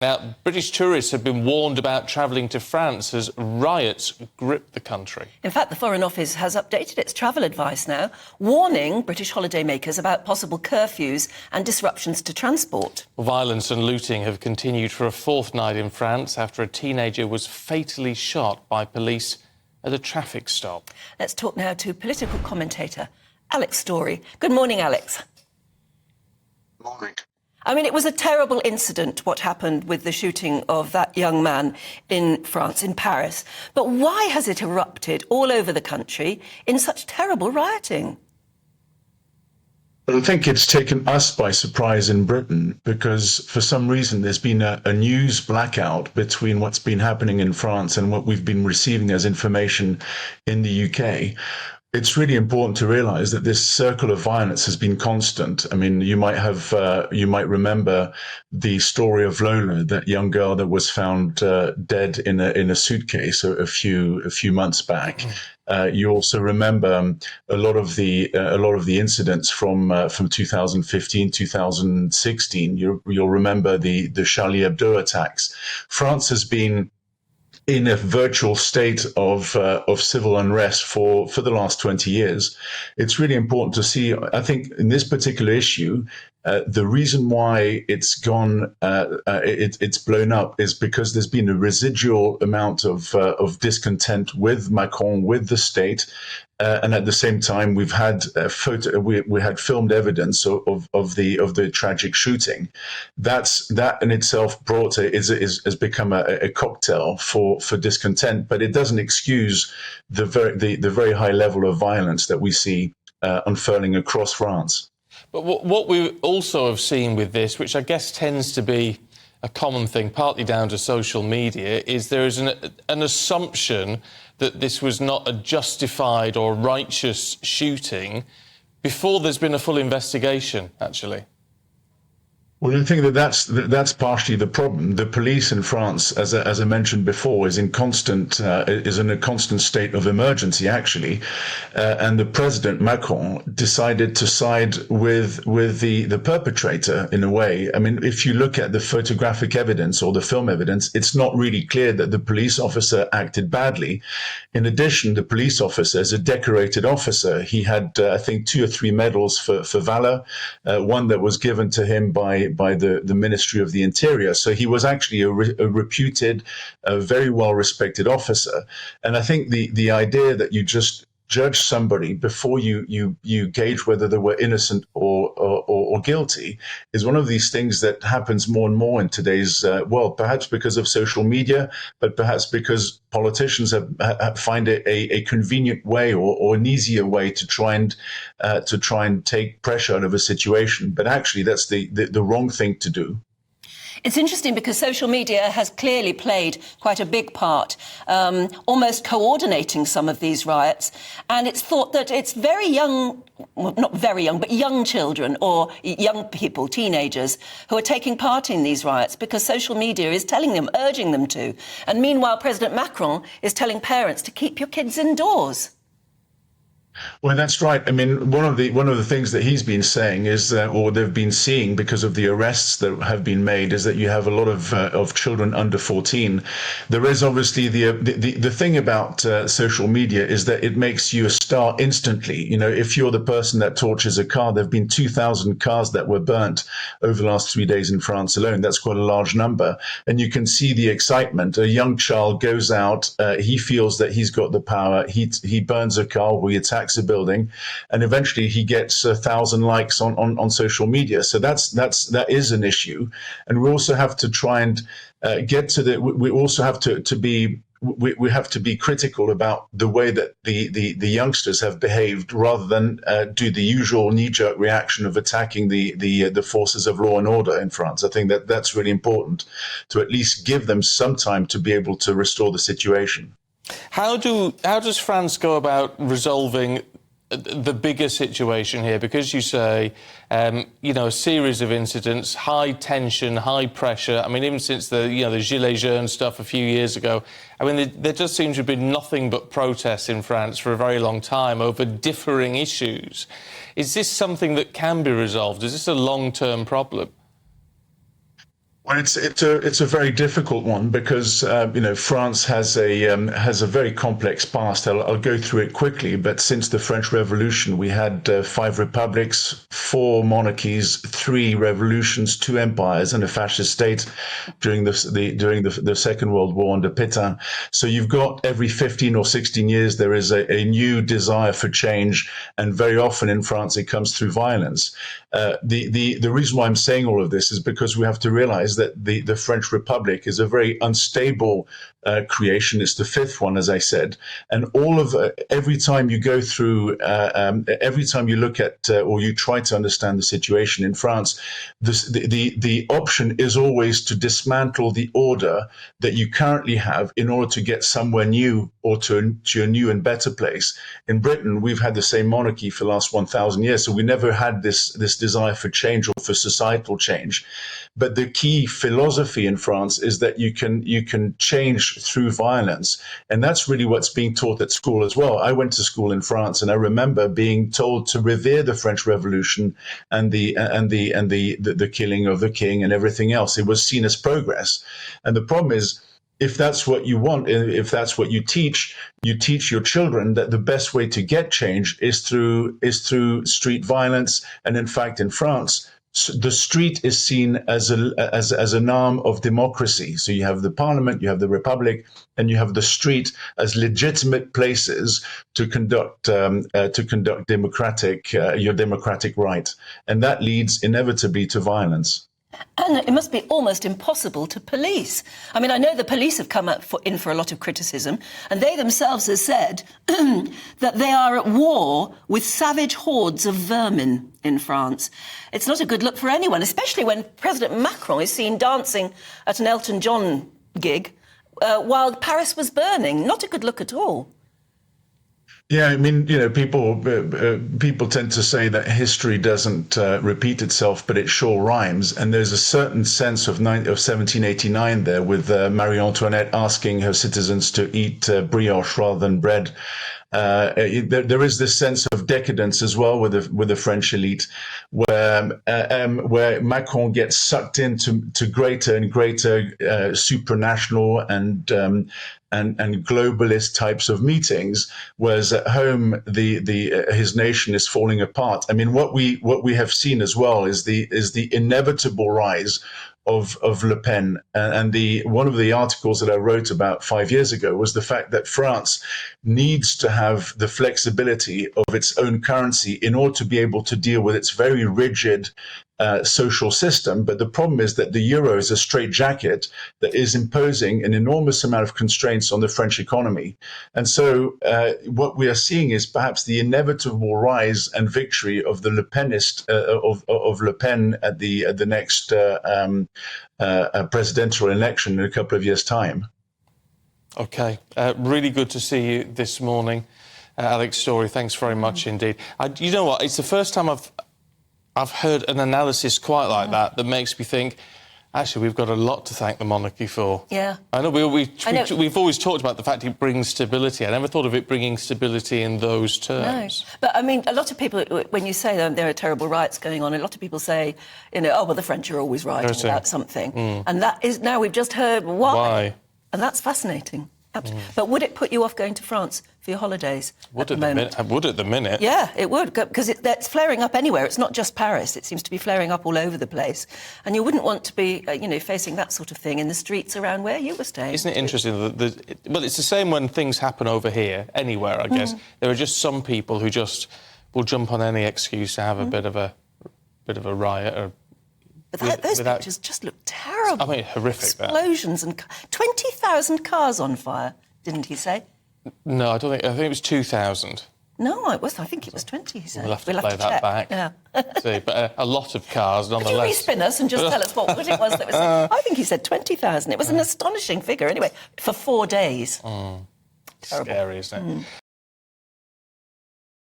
Now, British tourists have been warned about travelling to France as riots grip the country. In fact, the Foreign Office has updated its travel advice now, warning British holidaymakers about possible curfews and disruptions to transport. Violence and looting have continued for a fourth night in France after a teenager was fatally shot by police at a traffic stop. Let's talk now to political commentator Alex Story. Good morning, Alex. Morning. I mean, it was a terrible incident, what happened with the shooting of that young man in France, in Paris. But why has it erupted all over the country in such terrible rioting? I think it's taken us by surprise in Britain because for some reason there's been a news blackout between what's been happening in France and what we've been receiving as information in the UK. It's really important to realize that this circle of violence has been constant. I mean, you might remember the story of Lola, that young girl that was found dead in a suitcase a few months back. You also remember a lot of the incidents from 2015, 2016. You'll remember the Charlie Hebdo attacks. France has been in a virtual state of civil unrest for the last 20 years. It's really important to see, I think, in this particular issue, the reason why it's blown up is because there's been a residual amount of discontent with Macron, with the state, and at the same time we've had we had filmed evidence of the tragic shooting. That in itself has become a cocktail for discontent, but it doesn't excuse the very high level of violence that we see unfurling across France. But what we also have seen with this, which I guess tends to be a common thing, partly down to social media, is there is an assumption that this was not a justified or righteous shooting before there's been a full investigation, actually. Well, I think that's partially the problem. The police in France, as I mentioned before, is in a constant state of emergency, actually, and the president Macron decided to side with the perpetrator in a way. I mean, if you look at the photographic evidence or the film evidence, it's not really clear that the police officer acted badly. In addition, the police officer is a decorated officer. He had, I think, 2 or 3 medals for valor, one that was given to him by the Ministry of the Interior. So he was actually a reputed, very well-respected officer. And I think the idea that you just judge somebody before you gauge whether they were innocent or guilty is one of these things that happens more and more in today's world, perhaps because of social media, but perhaps because politicians find it a convenient way or an easier way to try and take pressure out of a situation. But actually, that's the wrong thing to do. It's interesting because social media has clearly played quite a big part, almost coordinating some of these riots. And it's thought that it's very young, well, not very young, but young children or young people, teenagers, who are taking part in these riots because social media is telling them, urging them to. And meanwhile, President Macron is telling parents to keep your kids indoors. Well, that's right. I mean, one of the things that he's been saying is that, or they've been seeing because of the arrests that have been made, is that you have a lot of children under 14. There is obviously the thing about social media is that it makes you a star instantly. You know, if you're the person that torches a car, there've been 2,000 cars that were burnt over the last 3 days in France alone. That's quite a large number, and you can see the excitement. A young child goes out, he feels that he's got the power. He burns a car, or he attacks a building, and eventually he gets 1,000 likes on social media. So that is an issue, and we also have to try and get to the. We also have to be. We have to be critical about the way that the youngsters have behaved, rather than do the usual knee-jerk reaction of attacking the forces of law and order in France. I think that's really important, to at least give them some time to be able to restore the situation. How does France go about resolving the bigger situation here? Because you say, a series of incidents, high tension, high pressure. I mean, even since the Gilets jaunes stuff a few years ago, I mean, there does seem to have been nothing but protests in France for a very long time over differing issues. Is this something that can be resolved? Is this a long-term problem? Well, it's a very difficult one because France has a very complex past. I'll go through it quickly. But since the French Revolution, we had 5 republics, 4 monarchies, 3 revolutions, 2 empires, and a fascist state during the Second World War under Pétain. So you've got every 15 or 16 years there is a new desire for change, and very often in France it comes through violence. The reason why I'm saying all of this is because we have to realize that the French Republic is a very unstable creation. It's the 5th one, as I said, and every time you go through, every time you look at or you try to understand the situation in France, the option is always to dismantle the order that you currently have in order to get somewhere new or to a new and better place. In Britain, we've had the same monarchy for the last 1,000 years, so we never had this desire for change or for societal change. But the key philosophy in France is that you can change through violence, and that's really what's being taught at school as well. I went to school in France, and I remember being told to revere the French Revolution and the killing of the king and everything else. It was seen as progress, and the problem is, if that's what you want, if that's what you teach your children that the best way to get change is through street violence. And in fact, in France, the street is seen as an arm of democracy. So you have the parliament, you have the republic, and you have the street as legitimate places to conduct your democratic right, and that leads inevitably to violence. And it must be almost impossible to police. I mean, I know the police have come in for a lot of criticism, and they themselves have said that they are at war with savage hordes of vermin in France. It's not a good look for anyone, especially when President Macron is seen dancing at an Elton John gig while Paris was burning. Not a good look at all. Yeah, I mean, people tend to say that history doesn't repeat itself, but it sure rhymes. And there's a certain sense of 1789 there, with Marie Antoinette asking her citizens to eat brioche rather than bread. There is this sense of decadence as well with the French elite, where Macron gets sucked into greater and greater supranational and globalist types of meetings, whereas at home his nation is falling apart. I mean, what we have seen as well is the inevitable rise of Le Pen, and one of the articles that I wrote about 5 years ago was the fact that France needs to have the flexibility of its own currency in order to be able to deal with its very rigid social system. But the problem is that the euro is a straitjacket that is imposing an enormous amount of constraints on the French economy. And so what we are seeing is perhaps the inevitable rise and victory of the Le Penist, of Le Pen at the next presidential election in a couple of years' time. OK. Really good to see you this morning, Alex Story. Thanks very much indeed. You know what? It's the first time I've heard an analysis quite like that makes me think, actually, we've got a lot to thank the monarchy for. Yeah. I know we've always talked about the fact it brings stability. I never thought of it bringing stability in those terms. No. But, I mean, a lot of people, when you say there are terrible riots going on, a lot of people say, oh, well, the French are always rioting about something. And that is, now we've just heard why. And that's fascinating. But would it put you off going to France for your holidays at the moment? Would at the minute. Yeah, it would, because it's flaring up anywhere. It's not just Paris. It seems to be flaring up all over the place. And you wouldn't want to be, facing that sort of thing in the streets around where you were staying. Isn't it interesting well, it's the same when things happen over here, anywhere, I guess. There are just some people who just will jump on any excuse to have a bit of a riot or... But those pictures just look terrible. I mean, horrific. Explosions and 20,000 cars on fire, didn't he say? No, I think it was 2,000. No, I think it was 20, he said. We'll have to play that back. Yeah. See, but a lot of cars, nonetheless. Could you respin us and just tell us what it was that was... I think he said 20,000. It was an astonishing figure, anyway, for 4 days. Terrible. Scary, isn't it?